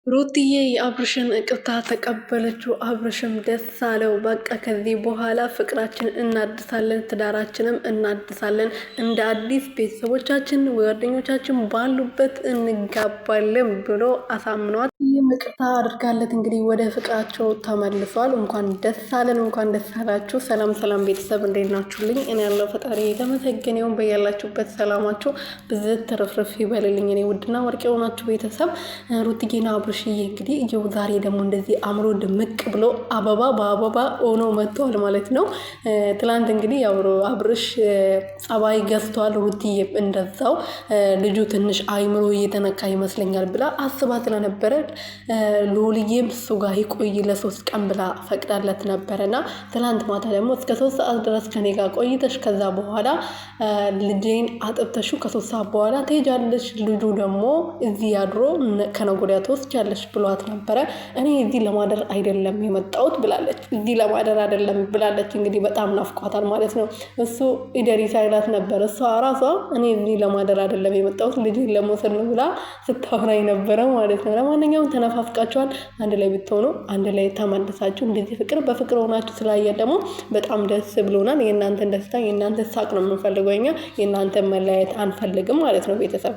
ሩትዬ የአብርሽን ይቅርታ ተቀበለችው። አብርሽም ደስ አለው። በቃ ከዚህ በኋላ ፍቅራችን እናድሳለን፣ ትዳራችንም እናድሳለን፣ እንደ አዲስ ቤተሰቦቻችን ጓደኞቻችን ባሉበት እንጋባለን ብሎ አሳምኗት ይህም ይቅርታ አድርጋለት እንግዲህ ወደ ፍቅራቸው ተመልሷል። እንኳን ደስ አለን፣ እንኳን ደስ አላችሁ። ሰላም ሰላም ቤተሰብ እንዴት ናችሁልኝ? እኔ ያለው ፈጣሪ የተመሰገነውን በያላችሁበት ሰላማችሁ ብዝት ተረፍረፍ ይበልልኝ። እኔ ውድና ወርቅ የሆናችሁ ቤተሰብ ሩትዬና አብርሽ እንግዲህ ይኸው ዛሬ ደግሞ እንደዚህ አምሮ ድምቅ ብሎ አበባ በአበባ ሆኖ መጥቷል ማለት ነው። ትላንት እንግዲህ ያው አብርሽ ጸባይ ገዝቷል፣ ሩትዬ እንደዛው ልጁ ትንሽ አይምሮ እየተነካ ይመስለኛል ብላ አስባ ስለነበረ ሎልዬም እሱ ጋር ይቆይ ለ3 ቀን ብላ ፈቅዳለት ነበረና ትላንት ማታ ደግሞ እስከ 3 ሰዓት ድረስ ከኔ ጋር ቆይተሽ ከዛ በኋላ ልጄን አጥብተሹ ከ3 ሰዓት በኋላ ትሄጃለሽ፣ ልጁ ደግሞ እዚህ ያድሮ ከነጎዳ ትወስጃለሽ ብሏት ነበረ። እኔ እዚህ ለማደር አይደለም የመጣሁት ብላለች። እዚህ ለማደር አይደለም ብላለች። እንግዲህ በጣም ናፍቋታል ማለት ነው። እሱ ኢደሪ ሳይላት ነበር። እሷ ራሷ እኔ እዚህ ለማደር አይደለም የመጣሁት ልጅን ለመውሰድ ነው ብላ ስታወራኝ ነበረ ማለት ነው። ለማንኛውም ተነፋፍቃችኋል። አንድ ላይ ብትሆኑ አንድ ላይ ተመልሳችሁ እንደዚህ ፍቅር በፍቅር ሆናችሁ ስላየን ደግሞ በጣም ደስ ብሎናል። የእናንተን ደስታ የእናንተን ሳቅ ነው የምንፈልገው እኛ። የእናንተን መለያየት አንፈልግም ማለት ነው ቤተሰብ